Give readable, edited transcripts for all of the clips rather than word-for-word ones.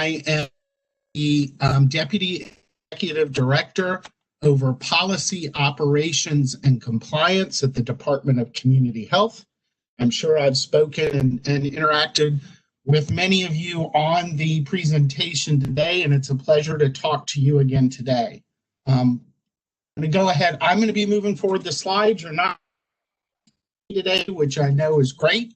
I am the Deputy Executive Director over Policy Operations and Compliance at the Department of Community Health. I'm sure I've spoken and interacted with many of you on the presentation today, and it's a pleasure to talk to you again today. I'm going to go ahead. I'm going to be moving forward the slides. You're not today, which I know is great.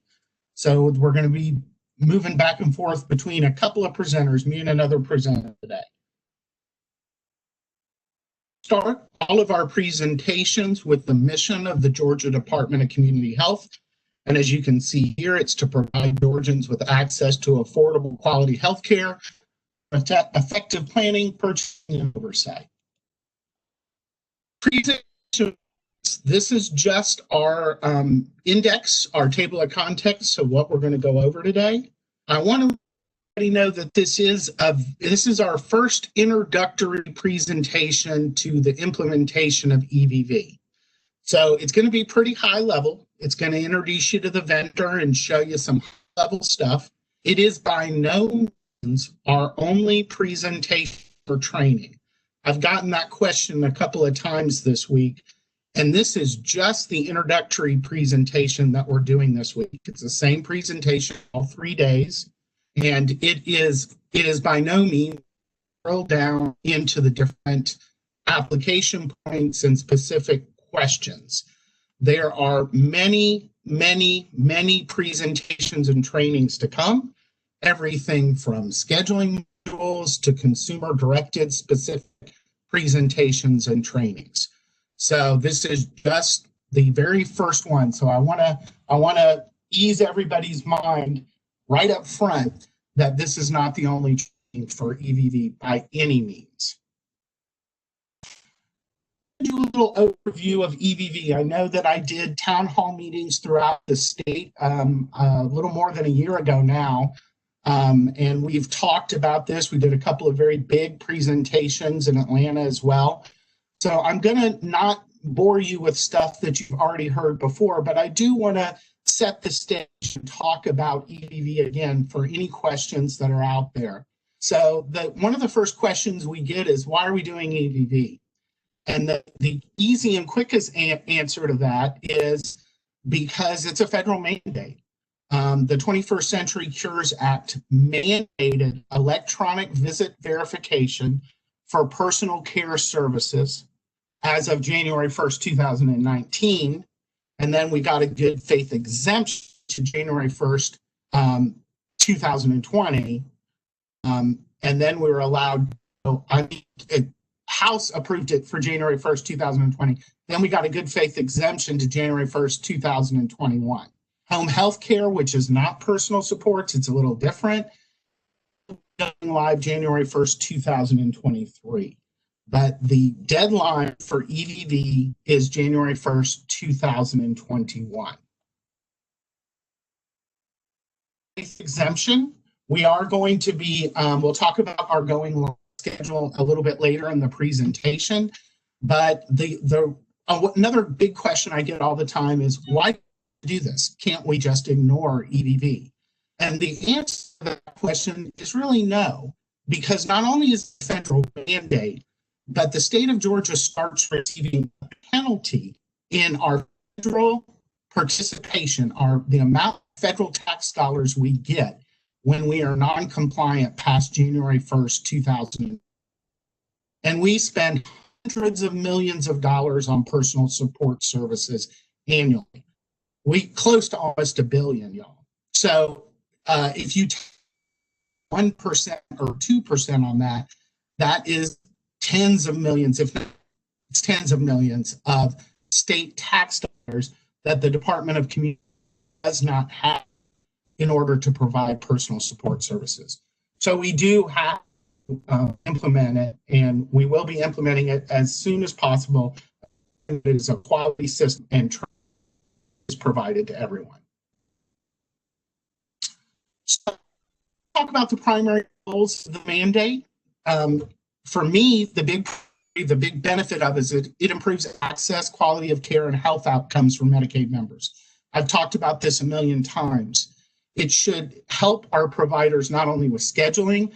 So we're going to be moving back and forth between a couple of presenters, me and another presenter today. Start all of our presentations with the mission of the Georgia Department of Community Health. And as you can see here, it's to provide Georgians with access to affordable quality health care, effective planning, purchasing, and oversight. Presentation. This is just our index, our table of contents, so what we're going to go over today. I want to let everybody know that this is our first introductory presentation to the implementation of EVV. So it's going to be pretty high level. It's going to introduce you to the vendor and show you some high-level stuff. It is by no means our only presentation for training. I've gotten that question a couple of times this week, and this is just the introductory presentation that we're doing this week. It's the same presentation all 3 days, and it is by no means drilled down into the different application points and specific questions. There are many, many, many presentations and trainings to come, everything from scheduling modules to consumer-directed specific presentations and trainings. So this is just the very first one. So I want to ease everybody's mind right up front that this is not the only training for EVV by any means. Do a little overview of EVV. I know that I did town hall meetings throughout the state a little more than a year ago now, and we've talked about this. We did a couple of very big presentations in Atlanta as well. So I'm going to not bore you with stuff that you've already heard before, but I do want to set the stage and talk about EVV again for any questions that are out there. So one of the first questions we get is, why are we doing EVV? And the easy and quickest answer to that is because it's a federal mandate. The 21st Century Cures Act mandated electronic visit verification for personal care services as of January 1st, 2019. And then we got a good faith exemption to January 1st, 2020. And then we were allowed, House approved it for January 1st, 2020. Then we got a good faith exemption to January 1st, 2021. Home health care, which is not personal supports, it's a little different, going live January 1st, 2023. But the deadline for EVV is January 1st, 2021. Exemption, we are going to be, we'll talk about our going live schedule a little bit later in the presentation, but another big question I get all the time is, why do this? Can't we just ignore EVV? And the answer to that question is really no, because not only is it a federal mandate, but the state of Georgia starts receiving a penalty in our federal participation, the amount of federal tax dollars we get when we are non-compliant past January 1st, 2000. And we spend hundreds of millions of dollars on personal support services annually. We close to almost $1 billion, y'all. So if you take 1% or 2% on that, that is tens of millions, if not it's tens of millions of state tax dollars that the Department of Community does not have in order to provide personal support services. So we do have to implement it, and we will be implementing it as soon as possible. It is a quality system and training is provided to everyone. So talk about the primary goals of the mandate. For me, the big benefit of it is it improves access, quality of care, and health outcomes for Medicaid members. I've talked about this a million times. It should help our providers not only with scheduling,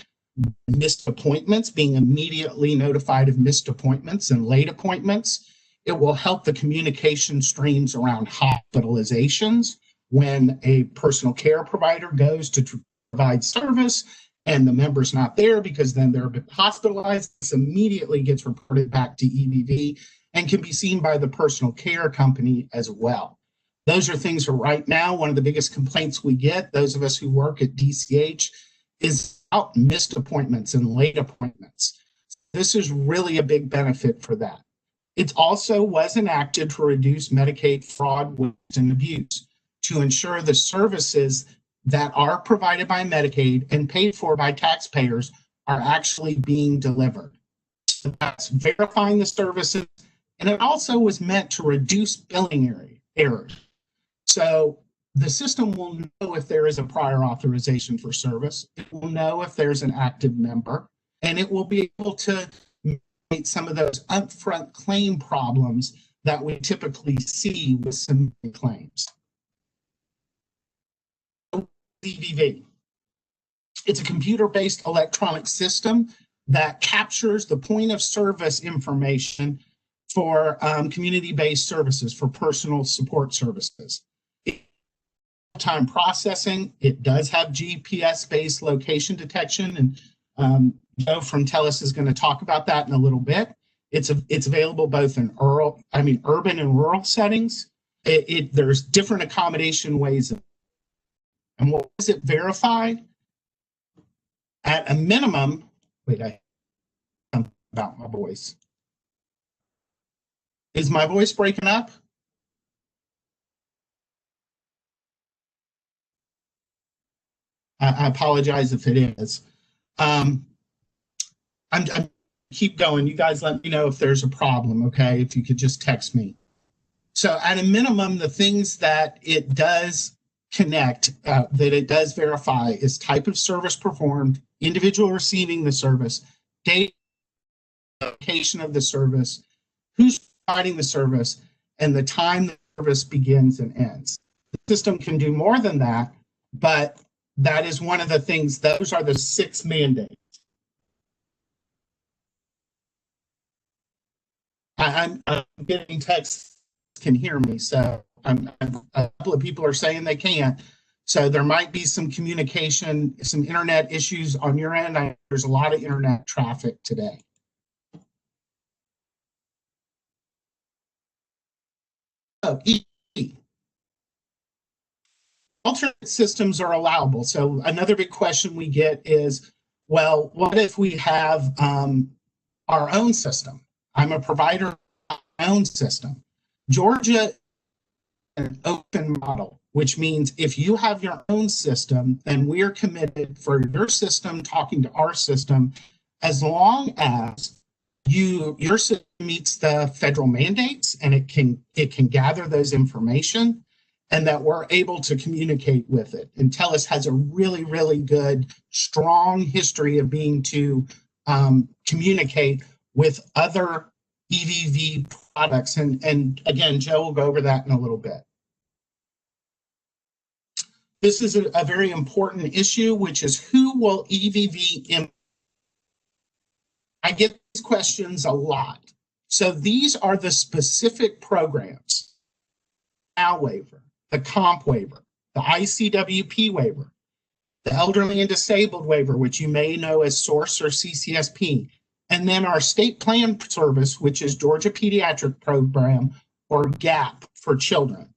missed appointments, being immediately notified of missed appointments and late appointments. It will help the communication streams around hospitalizations when a personal care provider goes to provide service and the member's not there because then they're hospitalized. This immediately gets reported back to EVV and can be seen by the personal care company as well. Those are things where right now, one of the biggest complaints we get, those of us who work at DCH, is about missed appointments and late appointments. This is really a big benefit for that. It also was enacted to reduce Medicaid fraud, waste, and abuse, to ensure the services that are provided by Medicaid and paid for by taxpayers are actually being delivered. So that's verifying the services, and it also was meant to reduce billing errors. So the system will know if there is a prior authorization for service, it will know if there's an active member, and it will be able to mitigate some of those upfront claim problems that we typically see with submitting claims. EVV. It's a computer-based electronic system that captures the point of service information for community-based services, for personal support services. Time processing, it does have GPS-based location detection, and Joe from TELUS is going to talk about that in a little bit. It's available both in urban and rural settings. There's different accommodation ways of. And what does it verify? At a minimum, I'm about my voice. Is my voice breaking up? I apologize if it is. I'm keep going. You guys let me know if there's a problem, okay? If you could just text me. So at a minimum, the things that it does connect, that it does verify, is type of service performed, individual receiving the service, date, location of the service, who's providing the service, and the time the service begins and ends. The system can do more than that, but that is one of the things. Those are the 6 mandates. I'm getting texts, can hear me, so a couple of people are saying they can't. So there might be some communication, some internet issues on your end. There's a lot of internet traffic today. So, alternate systems are allowable. So another big question we get is, well, what if we have our own system? I'm a provider of my own system. Georgia is an open model, which means if you have your own system, then we're committed for your system talking to our system, as long as your system meets the federal mandates and it can gather those information, and that we're able to communicate with it. And TELUS has a really, really good, strong history of being to communicate with other EVV products. And again, Joe will go over that in a little bit. This is a very important issue, which is who will EVV impact? I get these questions a lot. So these are the specific programs: Now waiver, the comp waiver, the ICWP waiver, the elderly and disabled waiver, which you may know as SOURCE or CCSP, and then our state plan service, which is Georgia Pediatric Program, or GAP, for children.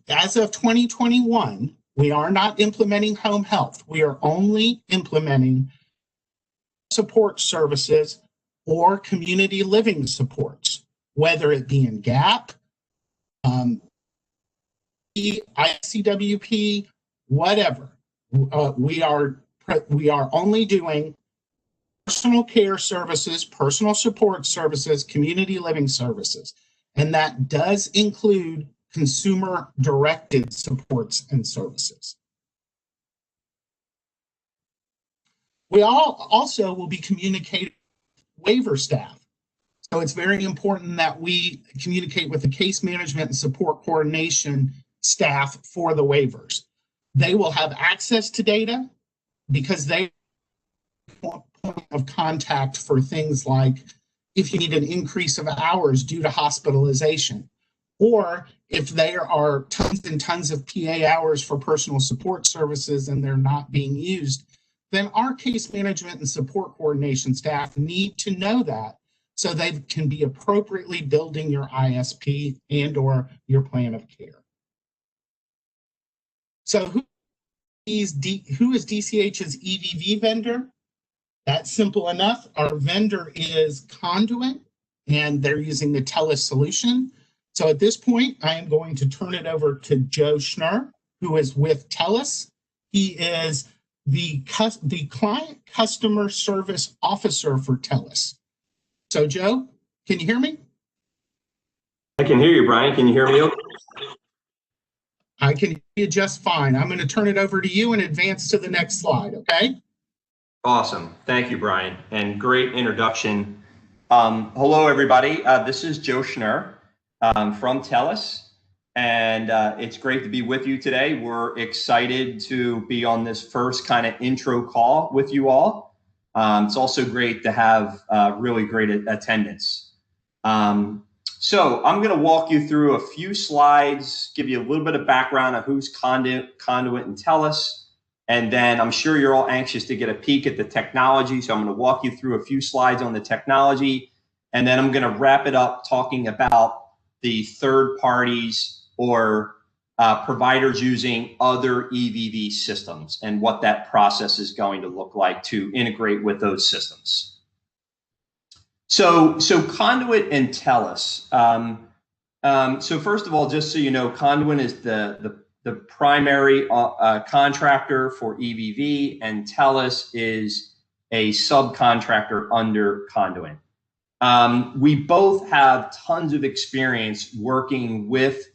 As of 2021, we are not implementing home health. We are only implementing support services or community living supports, whether it be in GAP, ICWP, whatever. We are only doing personal care services, personal support services, community living services, and that does include consumer-directed supports and services. We also will be communicating with waiver staff. So it's very important that we communicate with the case management and support coordination staff for the waivers. They will have access to data because they point of contact for things like if you need an increase of hours due to hospitalization, or if there are tons and tons of PA hours for personal support services and they're not being used, then our case management and support coordination staff need to know that so they can be appropriately building your ISP and or your plan of care. So who is DCH's EVV vendor? That's simple enough. Our vendor is Conduit, and they're using the TELUS solution. So at this point, I am going to turn it over to Joe Schnurr, who is with TELUS. He is the client customer service officer for TELUS. So Joe, can you hear me? I can hear you, Brian. Can you hear me okay? I can hear you just fine. I'm going to turn it over to you and advance to the next slide, okay? Awesome. Thank you, Brian, and great introduction. Hello, everybody. This is Joe Schnurr from TELUS, and it's great to be with you today. We're excited to be on this first kind of intro call with you all. It's also great to have really great attendance. So I'm going to walk you through a few slides, give you a little bit of background on who's Conduit and TELUS. And then I'm sure you're all anxious to get a peek at the technology. So I'm going to walk you through a few slides on the technology. And then I'm going to wrap it up talking about the third parties or providers using other EVV systems and what that process is going to look like to integrate with those systems. So Conduit and TELUS. So first of all, just so you know, Conduit is the primary contractor for EVV, and TELUS is a subcontractor under Conduit. We both have tons of experience working with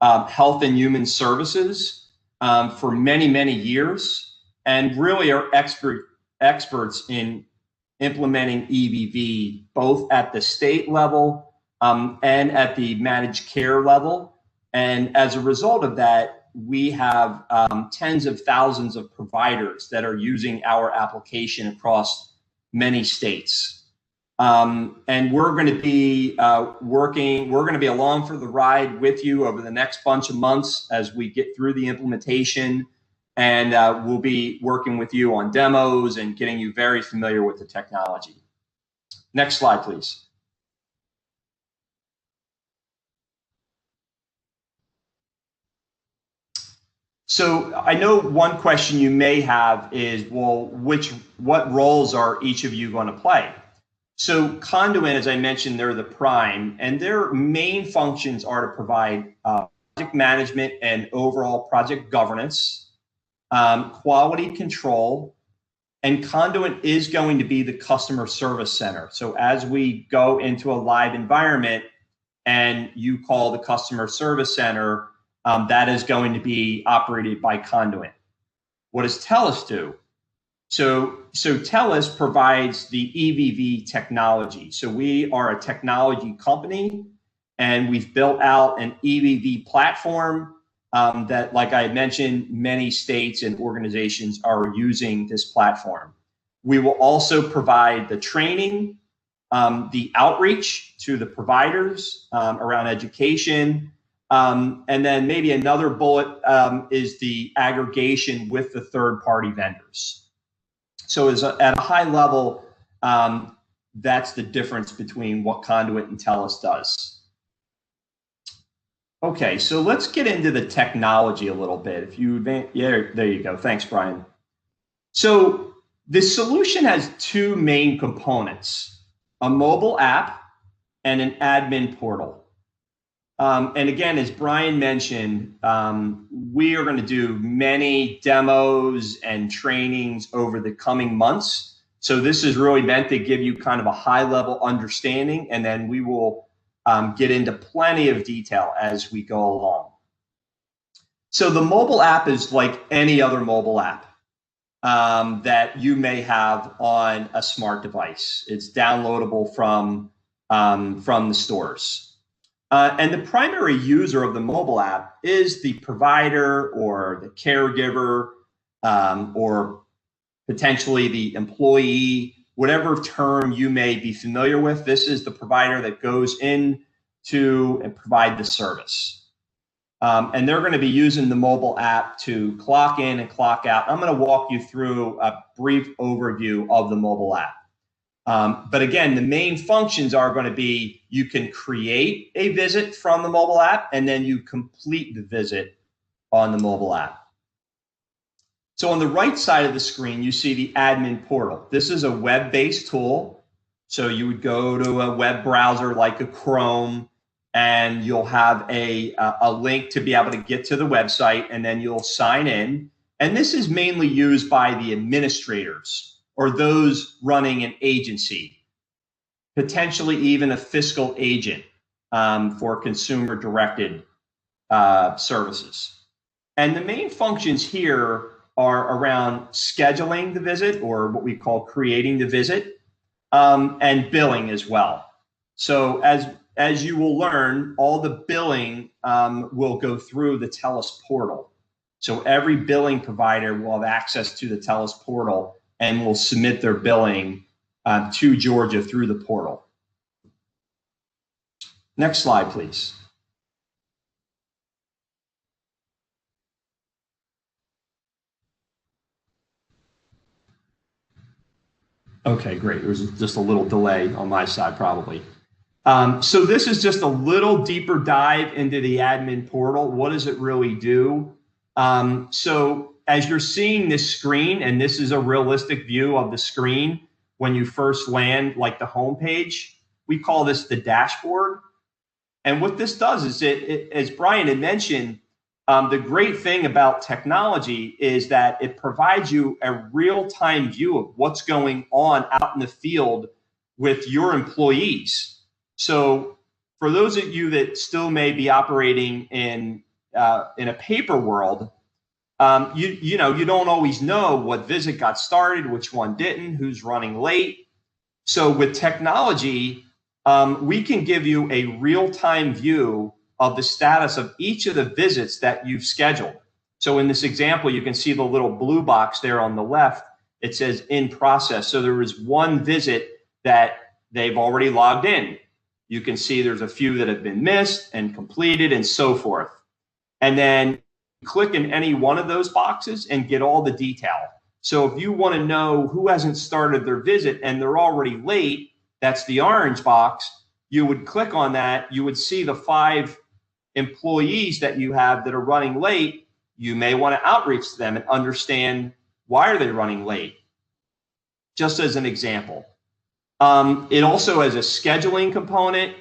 health and human services for many, many years, and really are experts in implementing EVV both at the state level and at the managed care level. And as a result of that, we have tens of thousands of providers that are using our application across many states. And we're going to be we're going to be along for the ride with you over the next bunch of months as we get through the implementation. And we'll be working with you on demos and getting you very familiar with the technology. Next slide, please. So I know one question you may have is, well, what roles are each of you going to play? So Conduit, as I mentioned, they're the prime, and their main functions are to provide project management and overall project governance, quality control, and Conduit is going to be the customer service center. So as we go into a live environment and you call the customer service center, that is going to be operated by Conduit. What does TELUS do? So TELUS provides the EVV technology. So we are a technology company, and we've built out an EVV platform that, like I mentioned, many states and organizations are using this platform. We will also provide the training, the outreach to the providers around education, and then maybe another bullet is the aggregation with the third-party vendors. So at a high level, that's the difference between what Conduit and TELUS does. Okay, so let's get into the technology a little bit. Yeah, there you go. Thanks, Brian. So the solution has two main components: a mobile app and an admin portal. And again, as Brian mentioned, we are going to do many demos and trainings over the coming months. So this is really meant to give you kind of a high-level understanding, and then we will get into plenty of detail as we go along. So the mobile app is like any other mobile app that you may have on a smart device. It's downloadable from the stores. And the primary user of the mobile app is the provider or the caregiver or potentially the employee, whatever term you may be familiar with. This is the provider that goes in to and provide the service. And they're going to be using the mobile app to clock in and clock out. I'm going to walk you through a brief overview of the mobile app. But again, the main functions are going to be you can create a visit from the mobile app, and then you complete the visit on the mobile app. So on the right side of the screen, you see the admin portal. This is a web-based tool. So you would go to a web browser like a Chrome, and you'll have a link to be able to get to the website, and then you'll sign in. And this is mainly used by the administrators or those running an agency, potentially even a fiscal agent for consumer-directed services. And the main functions here are around scheduling the visit, or what we call creating the visit, and billing as well. So as you will learn, all the billing will go through the TELUS portal. So every billing provider will have access to the TELUS portal and will submit their billing to Georgia through the portal. Next slide, please. Okay, great. There was just a little delay on my side, probably. So this is just a little deeper dive into the admin portal. What does it really do? So as you're seeing this screen, and this is a realistic view of the screen when you first land, like the home page, we call this the dashboard. And what this does is as Brian had mentioned, the great thing about technology is that it provides you a real-time view of what's going on out in the field with your employees. So for those of you that still may be operating in a paper world, you don't always know what visit got started, which one didn't, who's running late. So with technology, we can give you a real-time view of the status of each of the visits that you've scheduled. So in this example, you can see the little blue box there on the left. It says in process. So there is one visit that they've already logged in. You can see there's a few that have been missed and completed and so forth. And then click in any one of those boxes and get all the detail. So if you want to know who hasn't started their visit and they're already late, that's the orange box. You would click on that. You would see the 5 employees that you have that are running late. You may want to outreach to them and understand why are they running late, just as an example. It also has a scheduling component.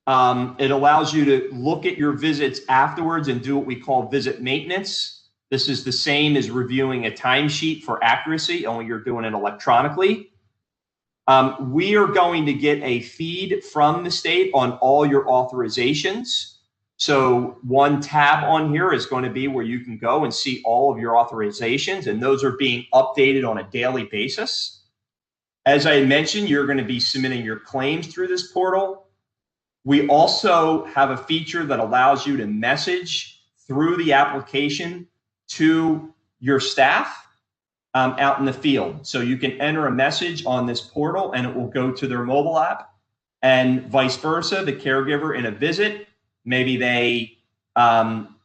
It allows you to look at your visits afterwards and do what we call visit maintenance. This is the same as reviewing a timesheet for accuracy, only you're doing it electronically. We are going to get a feed from the state on all your authorizations. So one tab on here is going to be where you can go and see all of your authorizations, and those are being updated on a daily basis. As I mentioned, you're going to be submitting your claims through this portal. We also have a feature that allows you to message through the application to your staff out in the field. So you can enter a message on this portal and it will go to their mobile app, and vice versa, the caregiver in a visit, maybe they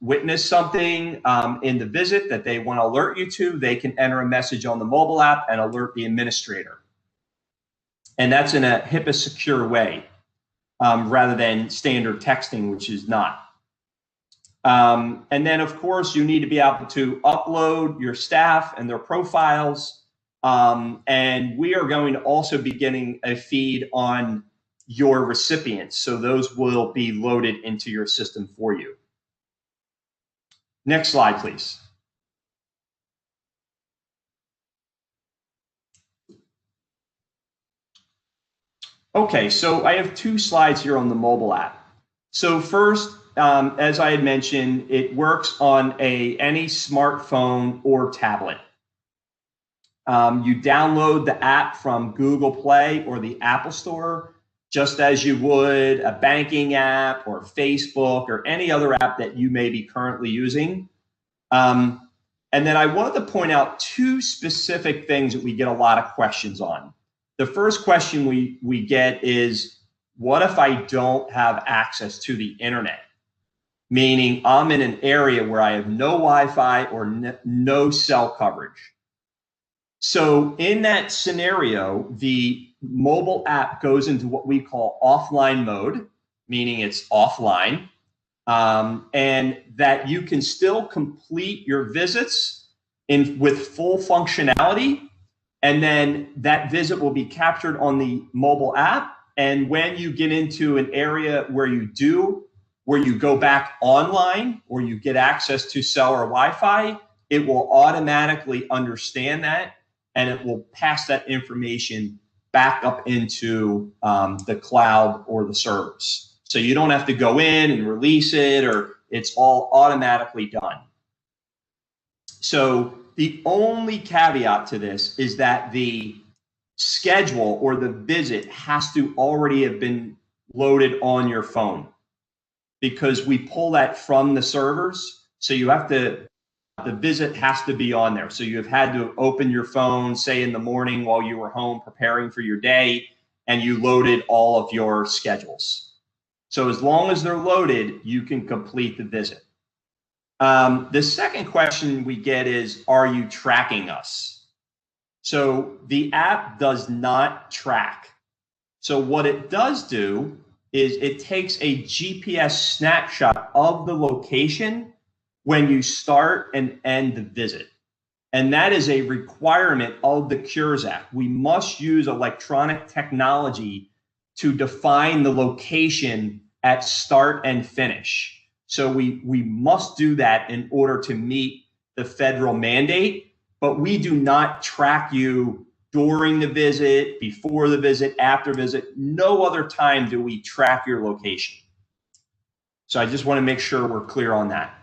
witness something in the visit that they want to alert you to, they can enter a message on the mobile app and alert the administrator. And that's in a HIPAA secure way rather than standard texting, which is not. And then, of course, you need to be able to upload your staff and their profiles. And we are going to also be getting a feed on your recipients. So those will be loaded into your system for you. Next slide, please. Okay, so I have 2 slides here on the mobile app. So first, as I had mentioned, it works on any smartphone or tablet. You download the app from Google Play or the Apple Store, just as you would a banking app or Facebook or any other app that you may be currently using. And And then I wanted to point out two specific things that we get a lot of questions on. The first question we get is, what if I don't have access to the internet? Meaning I'm in an area where I have no Wi-Fi or no cell coverage. So in that scenario, the mobile app goes into what we call offline mode, meaning it's offline, and that you can still complete your visits with full functionality. And then that visit will be captured on the mobile app. And when you get into an area where you go back online or you get access to cell or Wi-Fi, it will automatically understand that, and it will pass that information back up into the cloud or the servers. So you don't have to go in and release it, or it's all automatically done. So the only caveat to this is that the schedule or the visit has to already have been loaded on your phone, because we pull that from the servers. So you have to, the visit has to be on there. So you have had to open your phone, say in the morning while you were home preparing for your day, and you loaded all of your schedules. So as long as they're loaded, you can complete the visit. The second question we get is, are you tracking us? So the app does not track. So what it does do is it takes a GPS snapshot of the location when you start and end the visit. And that is a requirement of the Cures Act. We must use electronic technology to define the location at start and finish. So we must do that in order to meet the federal mandate, but we do not track you during the visit, before the visit, after visit. No other time do we track your location. So I just want to make sure we're clear on that.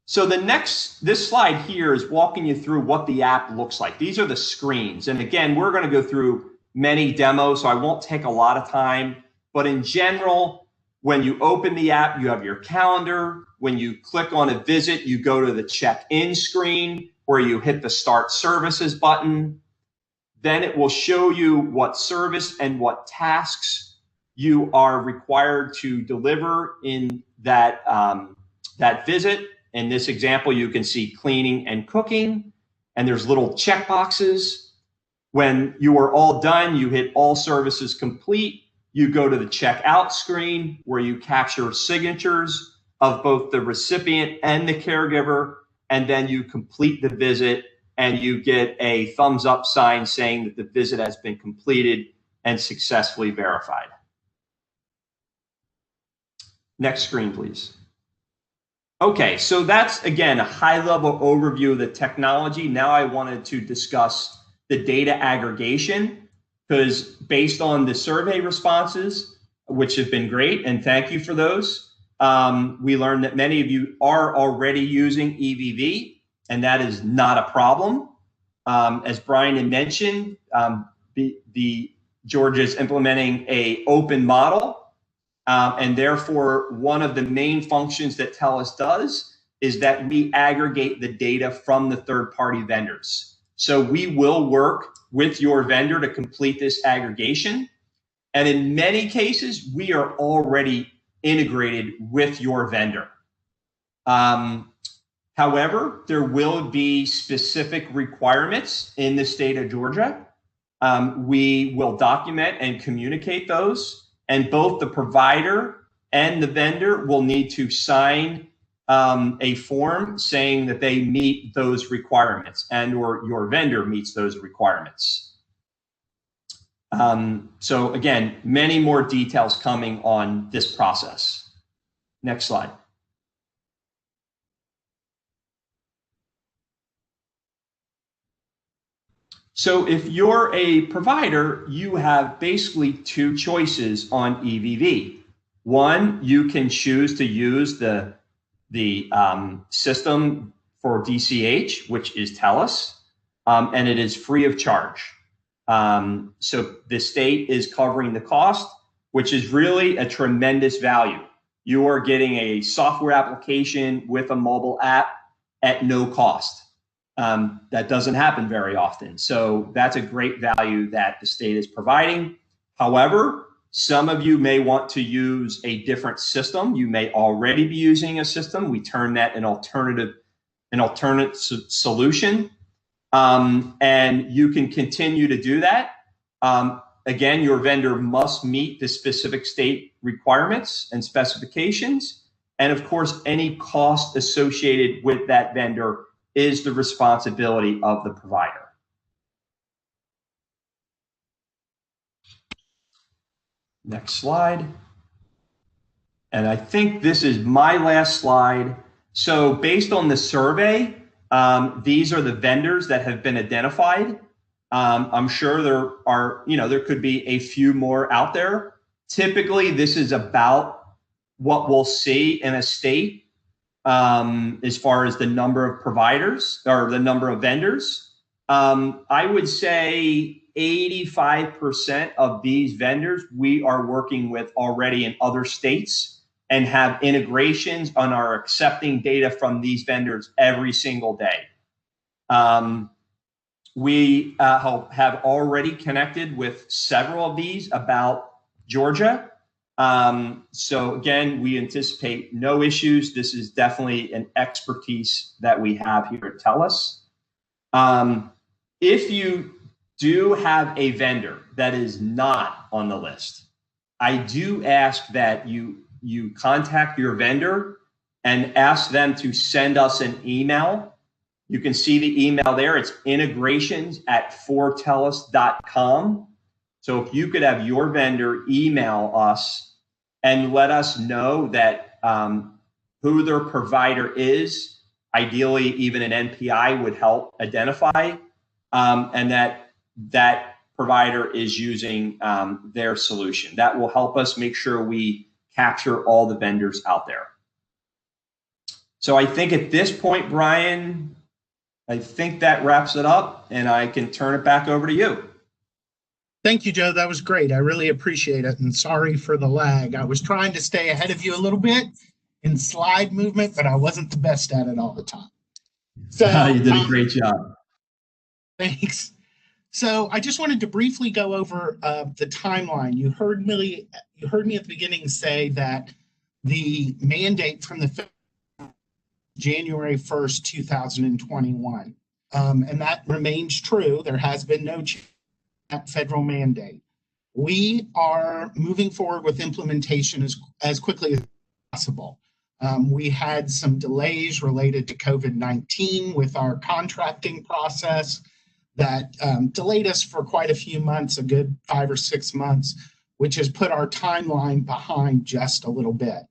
So this slide here is walking you through what the app looks like. These are the screens. And again, we're going to go through many demos, so I won't take a lot of time. But in general, when you open the app, you have your calendar. When you click on a visit, you go to the check-in screen where you hit the Start Services button. Then it will show you what service and what tasks you are required to deliver in that, that visit. In this example, you can see cleaning and cooking, and there's little check boxes. When you are all done, you hit All Services Complete. You go to the checkout screen where you capture signatures of both the recipient and the caregiver, and then you complete the visit and you get a thumbs up sign saying that the visit has been completed and successfully verified. Next screen, please. Okay, so that's, again, a high-level overview of the technology. Now I wanted to discuss the data aggregation, because based on the survey responses, which have been great, and thank you for those, we learned that many of you are already using EVV, and that is not a problem. As Brian had mentioned, Georgia is implementing an open model. And therefore, one of the main functions that TELUS does is that we aggregate the data from the third-party vendors. So we will work with your vendor to complete this aggregation. And in many cases, we are already integrated with your vendor. However, there will be specific requirements in the state of Georgia. We will document and communicate those. And both the provider and the vendor will need to sign a form saying that they meet those requirements, and or your vendor meets those requirements. So again, many more details coming on this process. Next slide. So if you're a provider, you have basically two choices on EVV. One, you can choose to use the system for DCH, which is TELUS, and it is free of charge. So the state is covering the cost, which is really a tremendous value. You are getting a software application with a mobile app at no cost. That doesn't happen very often. So that's a great value that the state is providing. However, some of you may want to use a different system. You may already be using a system. We term that an alternate solution. And you can continue to do that. Again, your vendor must meet the specific state requirements and specifications. And of course, any cost associated with that vendor is the responsibility of the provider. Next slide. And I think this is my last slide. So based on the survey, these are the vendors that have been identified. I'm sure there are, there could be a few more out there. Typically, this is about what we'll see in a state as far as the number of providers or the number of vendors. I would say 85% of these vendors we are working with already in other states and have integrations and are accepting data from these vendors every single day. We have already connected with several of these about Georgia. So again, we anticipate no issues. This is definitely an expertise that we have here at TELUS. If you do have a vendor that is not on the list, I do ask that you contact your vendor and ask them to send us an email. You can see the email there. It's integrations@fortelus.com. So if you could have your vendor email us and let us know that who their provider is, ideally even an NPI would help identify, and that provider is using their solution. That will help us make sure we capture all the vendors out there. So I think at this point, Brian, I think that wraps it up, and I can turn it back over to you. Thank you, Joe. That was great. I really appreciate it. And sorry for the lag. I was trying to stay ahead of you a little bit in slide movement, but I wasn't the best at it all the time. So you did a great job. Thanks. So I just wanted to briefly go over the timeline. You heard me at the beginning say that the mandate from the January 1st, 2021. And that remains true. There has been no change in that federal mandate. We are moving forward with implementation as quickly as possible. We had some delays related to COVID-19 with our contracting process that delayed us for quite a few months, a good 5 or 6 months, which has put our timeline behind just a little bit.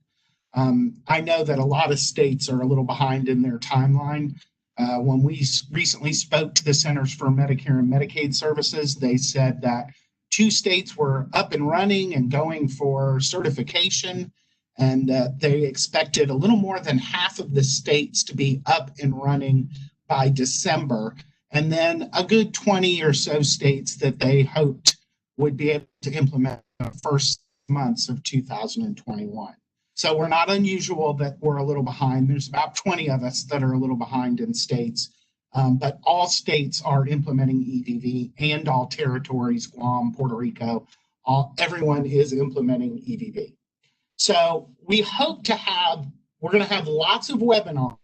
I know that a lot of states are a little behind in their timeline. When we recently spoke to the Centers for Medicare and Medicaid Services, they said that 2 states were up and running and going for certification, and they expected a little more than half of the states to be up and running by December, and then a good 20 or so states that they hoped would be able to implement the first months of 2021. So we're not unusual that we're a little behind. There's about 20 of us that are a little behind in states, but all states are implementing EVV, and all territories, Guam, Puerto Rico, everyone is implementing EVV. So we hope we're going to have lots of webinars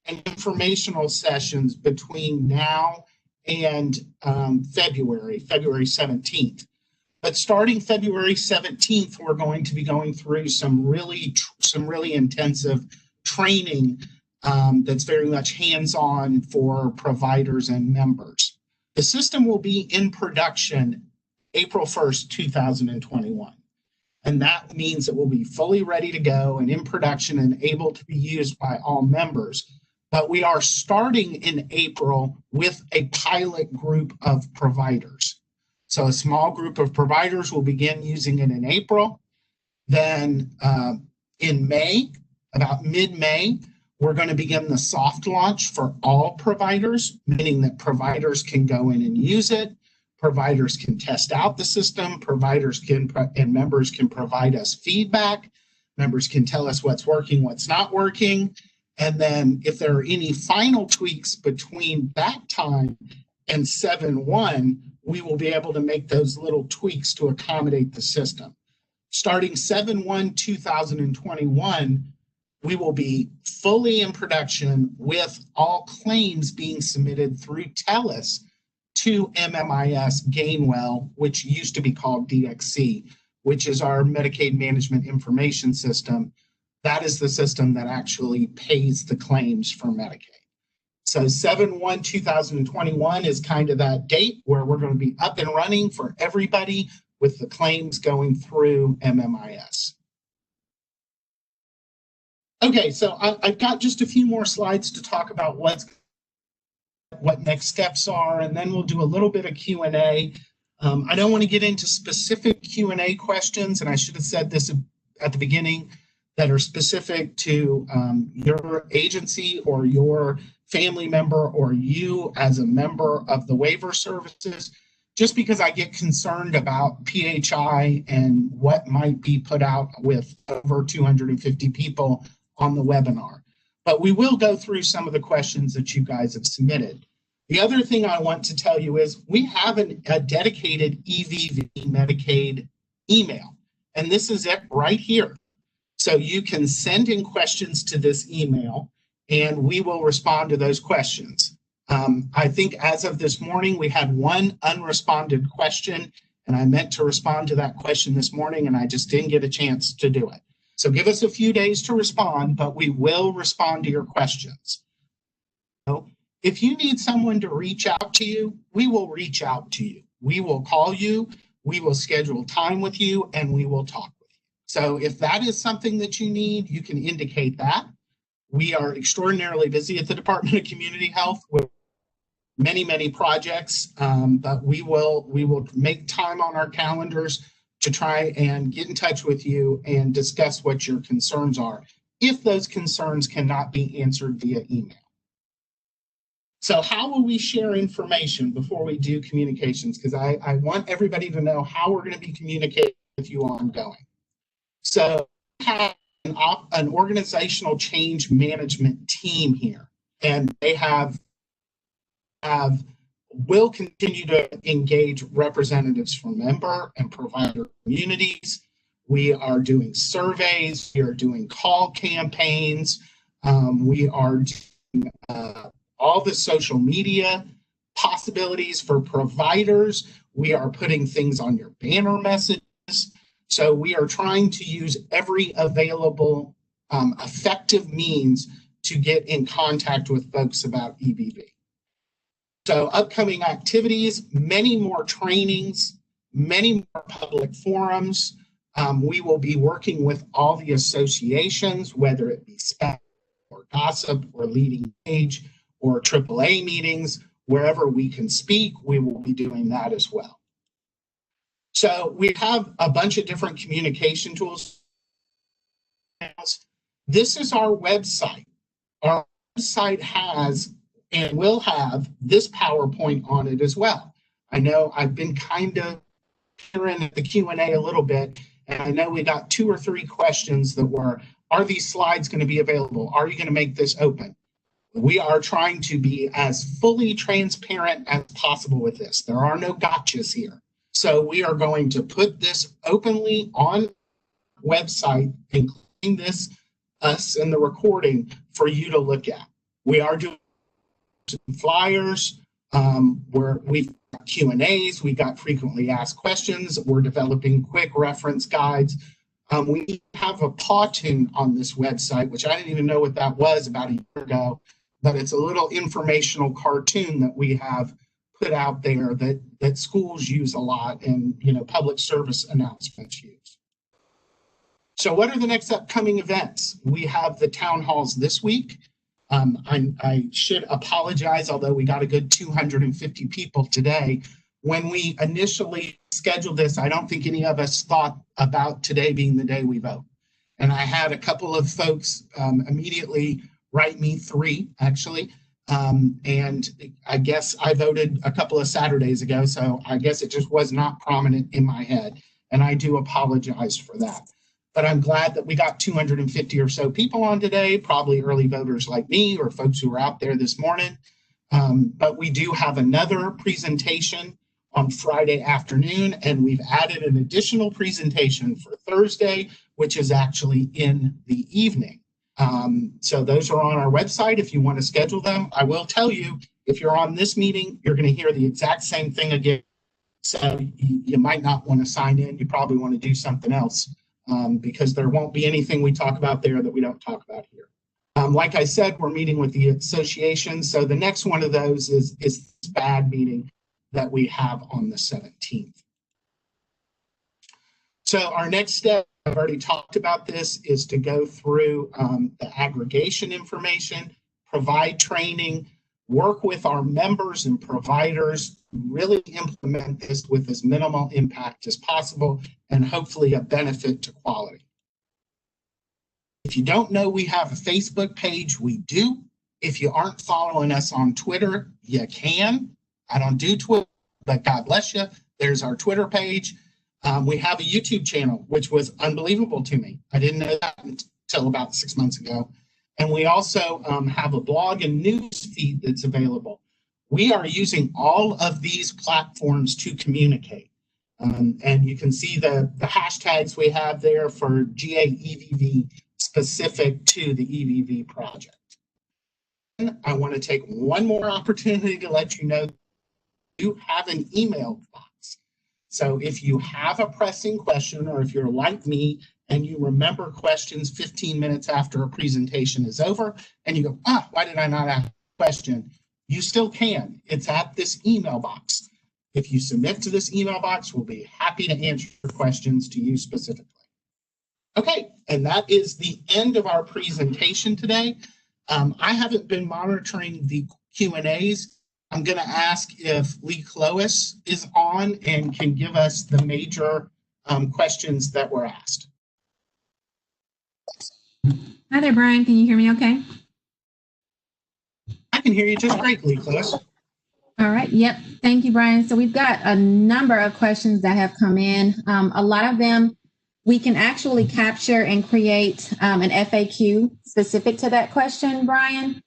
and informational sessions between now and February 17th. But starting February 17th, we're going to be going through some really intensive training that's very much hands-on for providers and members. The system will be in production April 1st, 2021. And that means it will be fully ready to go and in production and able to be used by all members. But we are starting in April with a pilot group of providers. So a small group of providers will begin using it in April. Then in May, about mid-May, we're going to begin the soft launch for all providers, meaning that providers can go in and use it. Providers can test out the system. Providers and members can provide us feedback. Members can tell us what's working, what's not working. And then if there are any final tweaks between that time and 7/1, we will be able to make those little tweaks to accommodate the system. Starting 7/1/2021, we will be fully in production with all claims being submitted through TELUS to MMIS Gainwell, which used to be called DXC, which is our Medicaid Management Information System. That is the system that actually pays the claims for Medicaid. So 7/1/2021 is kind of that date where we're going to be up and running for everybody with the claims going through MMIS. Okay, so I've got just a few more slides to talk about what next steps are, and then we'll do a little bit of Q&A. I don't want to get into specific Q&A questions, and I should have said this at the beginning, that are specific to your agency or your family member or you as a member of the waiver services, just because I get concerned about PHI and what might be put out with over 250 people on the webinar. But we will go through some of the questions that you guys have submitted. The other thing I want to tell you is we have a dedicated EVV Medicaid email, and this is it right here. So you can send in questions to this email, and we will respond to those questions. I think as of this morning, we had one unresponded question, and I meant to respond to that question this morning, and I just didn't get a chance to do it. So give us a few days to respond, but we will respond to your questions. So if you need someone to reach out to you, we will reach out to you. We will call you, we will schedule time with you, and we will talk with you. So if that is something that you need, you can indicate that. We are extraordinarily busy at the Department of Community Health with many, many projects, but we will make time on our calendars to try and get in touch with you and discuss what your concerns are, if those concerns cannot be answered via email. So how will we share information before we do communications? Because I want everybody to know how we're going to be communicating with you ongoing. So we have an organizational change management team here, and they will continue to engage representatives from member and provider communities. We are doing surveys, we are doing call campaigns, we are doing all the social media possibilities for providers. We are putting things on your banner messages. So we are trying to use every available effective means to get in contact with folks about EVV. So upcoming activities, many more trainings, many more public forums. We will be working with all the associations, whether it be SPEC or GOSSIP or Leading Age or AAA meetings, wherever we can speak, we will be doing that as well. So we have a bunch of different communication tools. This is our website. Our website has and will have this PowerPoint on it as well. I know I've been kind of hearing at the Q&A a little bit, and I know we got 2 or 3 questions that were, are these slides going to be available? Are you going to make this open? We are trying to be as fully transparent as possible with this. There are no gotchas here. So we are going to put this openly on the website, including this, us and the recording for you to look at. We are doing flyers where we've got Q&As, we got frequently asked questions, we're developing quick reference guides. We have a paw tune on this website, which I didn't even know what that was about a year ago, but it's a little informational cartoon that we have put out there that schools use a lot and public service announcements use. So what are the next upcoming events? We have the town halls this week. I should apologize, although we got a good 250 people today. When we initially scheduled this, I don't think any of us thought about today being the day we vote. And I had a couple of folks immediately write me 3, actually. And I guess I voted a couple of Saturdays ago, so I guess it just was not prominent in my head. And I do apologize for that. but I'm glad that we got 250 or so people on today, probably early voters like me or folks who were out there this morning. But we do have another presentation on Friday afternoon, and we've added an additional presentation for Thursday, which is actually in the evening. So those are on our website if you want to schedule them. I will tell you, if you're on this meeting, you're going to hear the exact same thing again. So you might not want to sign in. You probably want to do something else because there won't be anything we talk about there that we don't talk about here. Like I said, we're meeting with the association. So the next one of those is this BAD meeting that we have on the 17th. So our next step, I've already talked about this, is to go through the aggregation information, provide training, work with our members and providers, really implement this with as minimal impact as possible, and hopefully a benefit to quality. If you don't know we have a Facebook page, we do. If you aren't following us on Twitter, you can. I don't do Twitter, but God bless you. There's our Twitter page. We have a YouTube channel, which was unbelievable to me. I didn't know that until about 6 months ago. And we also have a blog and news feed that's available. We are using all of these platforms to communicate. And you can see the hashtags we have there for GA-EVV specific to the EVV project. I want to take one more opportunity to let you know you have an email box. So if you have a pressing question, or if you're like me and you remember questions 15 minutes after a presentation is over and you go, why did I not ask a question? You still can. It's at this email box. If you submit to this email box, we'll be happy to answer questions to you specifically. Okay, and that is the end of our presentation today. I haven't been monitoring the Q&As. I'm going to ask if Lee Clois is on and can give us the major questions that were asked. Hi there, Brian. Can you hear me okay? I can hear you just great, Lee Clois. All right. Yep. Thank you, Brian. So we've got a number of questions that have come in. A lot of them we can actually capture and create an FAQ specific to that question, Brian.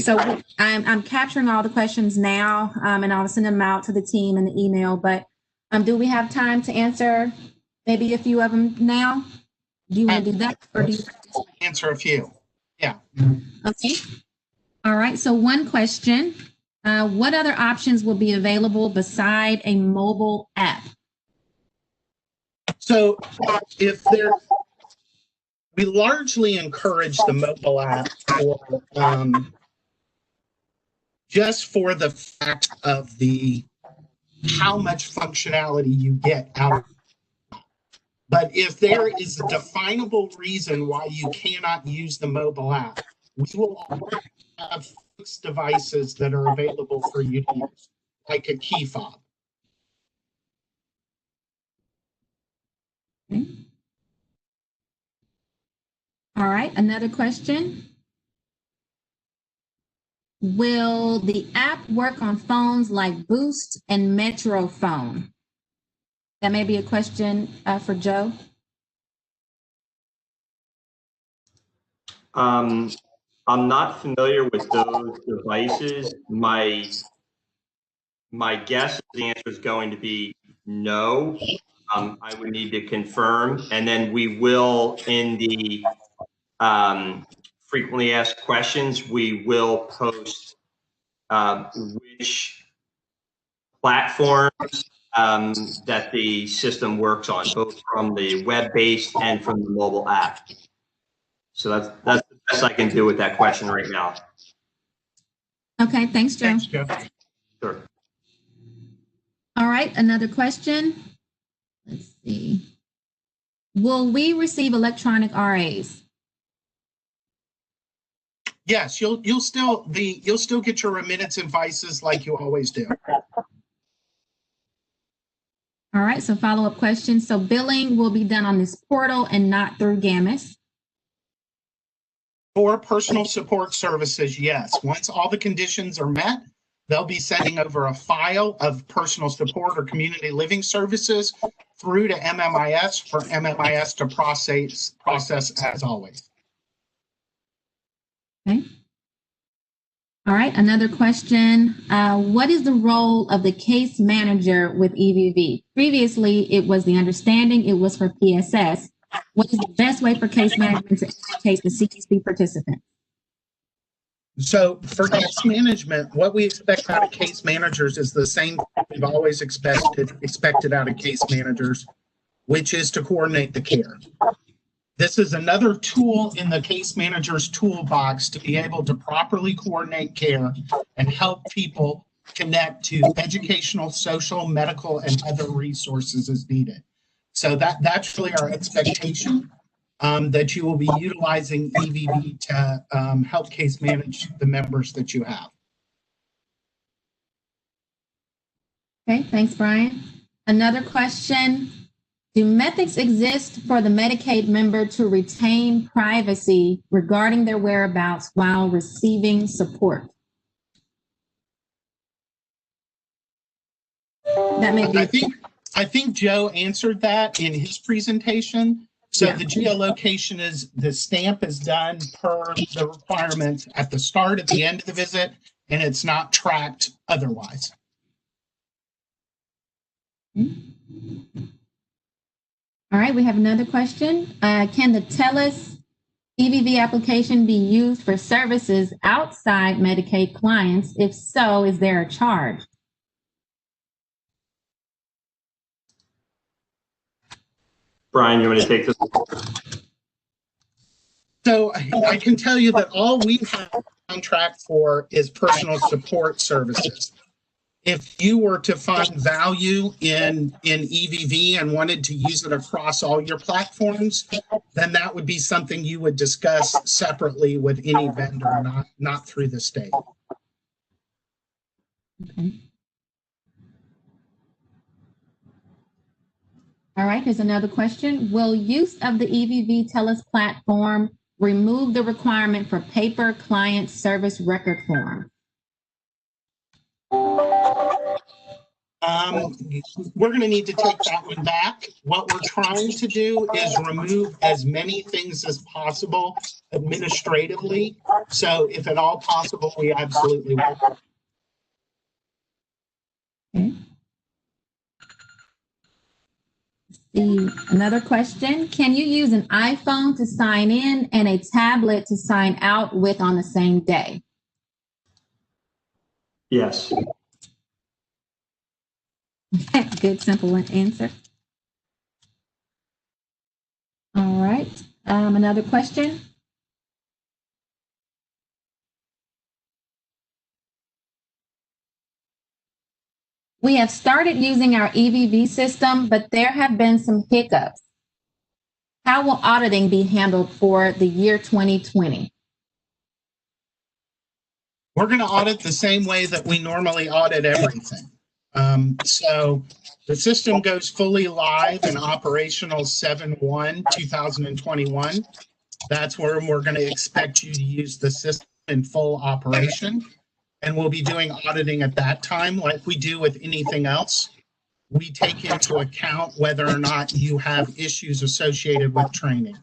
So I'm capturing all the questions now, and I'll send them out to the team in the email. But do we have time to answer maybe a few of them now? Do you want to do that, or do you answer a few? Yeah. Okay. All right. So one question: what other options will be available beside a mobile app? So we largely encourage the mobile app for just for the fact of how much functionality you get out of it. But if there is a definable reason why you cannot use the mobile app, we will have fixed devices that are available for you to use, like a key fob. Okay. All right, another question. Will the app work on phones like Boost and Metro Phone? That may be a question for Joe. I'm not familiar with those devices. My guess is the answer is going to be no. I would need to confirm, and then we will, in the frequently asked questions, we will post which platforms that the system works on, both from the web-based and from the mobile app. So that's the best I can do with that question right now. Okay, thanks, Joe. Thanks, Joe. Sure. All right, another question. Let's see. Will we receive electronic RAs? Yes, you'll still get your remittance advices like you always do. All right, so follow-up question. So billing will be done on this portal and not through GAMIS? For personal support services, yes. Once all the conditions are met, they'll be sending over a file of personal support or community living services through to MMIS for MMIS to process as always. Okay. All right, another question. What is the role of the case manager with EVV? Previously, it was the understanding it was for PSS. What is the best way for case management to educate the CQC participant? So for case management, what we expect out of case managers is the same we've always expected out of case managers, which is to coordinate the care. This is another tool in the case manager's toolbox to be able to properly coordinate care and help people connect to educational, social, medical, and other resources as needed. So that's really our expectation, that you will be utilizing EVV to help case manage the members that you have. Okay, thanks, Brian. Another question. Do methods exist for the Medicaid member to retain privacy regarding their whereabouts while receiving support? That may be. I think Joe answered that in his presentation. So yeah. The geolocation is, the stamp is done per the requirements at the start, at the end of the visit, and it's not tracked otherwise. All right, we have another question. Can the TELUS EVV application be used for services outside Medicaid clients? If so, is there a charge? Brian, you want to take this? So I can tell you that all we have a contract for is personal support services. If you were to find value in EVV and wanted to use it across all your platforms, then that would be something you would discuss separately with any vendor, not through the state. Okay. All right, here's another question. Will use of the EVV TELUS platform remove the requirement for paper client service record form? We're going to need to take that one back. What we're trying to do is remove as many things as possible administratively. So if at all possible, we absolutely will. Okay. Another question. Can you use an iPhone to sign in and a tablet to sign out with on the same day? Yes. Good, simple answer. All right. Another question. We have started using our EVV system, but there have been some hiccups. How will auditing be handled for the year 2020? We're going to audit the same way that we normally audit everything. So the system goes fully live and operational 7/1/2021. That's where we're going to expect you to use the system in full operation. And we'll be doing auditing at that time like we do with anything else. We take into account whether or not you have issues associated with training.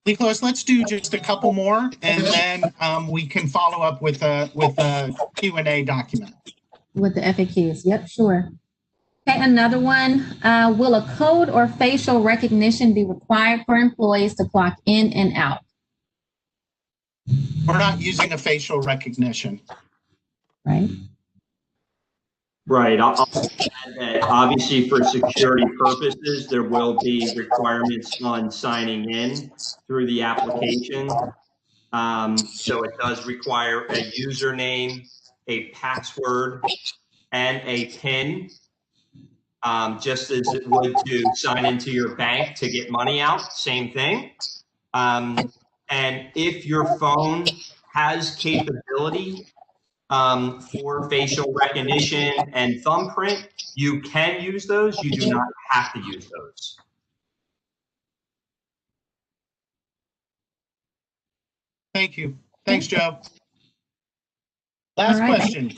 Nicholas, let's do just a couple more, and then we can follow up with a Q&A document. With the FAQs, yep, sure. Okay, another one. Will a code or facial recognition be required for employees to clock in and out? We're not using a facial recognition. Right. Right. I'll add that obviously for security purposes, there will be requirements on signing in through the application. So it does require a username, a password, and a PIN, just as it would to sign into your bank to get money out, same thing. And if your phone has capability for facial recognition and thumbprint, you can use those. You do not have to use those. Thank you. Thanks, Joe. Last All right. question.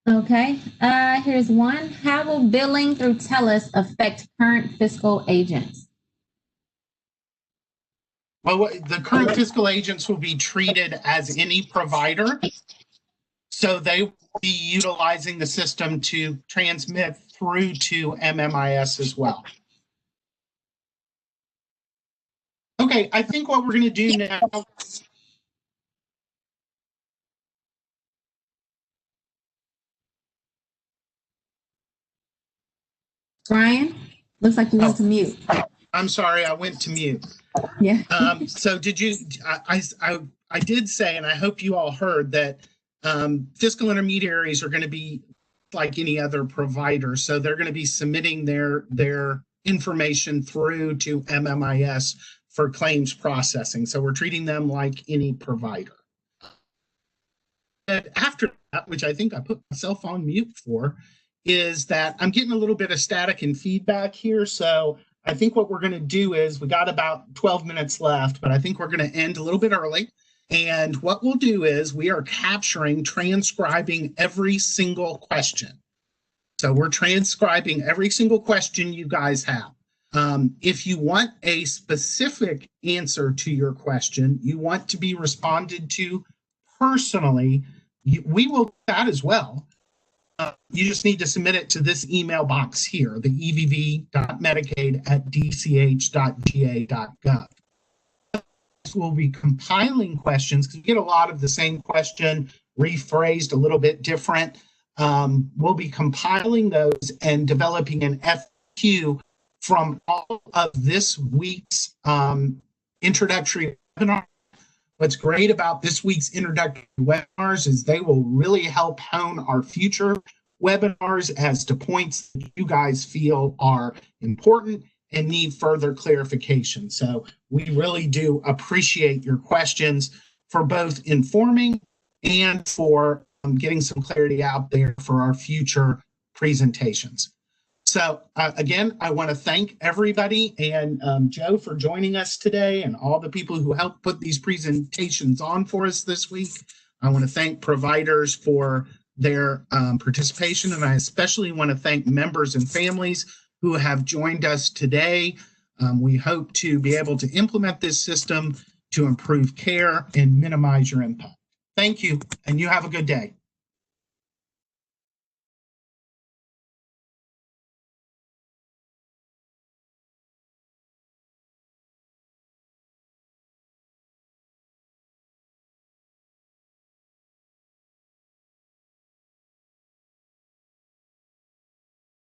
Okay, here's one. How will billing through TELUS affect current fiscal agents? Well, the current fiscal agents will be treated as any provider. So they will be utilizing the system to transmit through to MMIS as well. Okay, I think what we're going to do now. Brian, looks like you went to mute. I'm sorry, I went to mute. Yeah. So did you, I did say, and I hope you all heard that fiscal intermediaries are going to be like any other provider. So they're going to be submitting their information through to MMIS for claims processing. So we're treating them like any provider. And after that, which I think I put myself on mute for, is that I'm getting a little bit of static and feedback here. So I think what we're going to do is we got about 12 minutes left, but I think we're going to end a little bit early. And what we'll do is we are transcribing every single question. So we're transcribing every single question you guys have. If you want a specific answer to your question, you want to be responded to personally, we will do that as well. You just need to submit it to this email box here, the evv.medicaid@dch.ga.gov. We'll be compiling questions because we get a lot of the same question rephrased a little bit different. We'll be compiling those and developing an FAQ from all of this week's introductory webinar. What's great about this week's introductory webinars is they will really help hone our future webinars as to points that you guys feel are important and need further clarification. So we really do appreciate your questions for both informing and for getting some clarity out there for our future presentations. So again, I want to thank everybody and Joe for joining us today and all the people who helped put these presentations on for us this week. I want to thank providers for their participation, and I especially want to thank members and families who have joined us today. We hope to be able to implement this system to improve care and minimize your impact. Thank you, and you have a good day.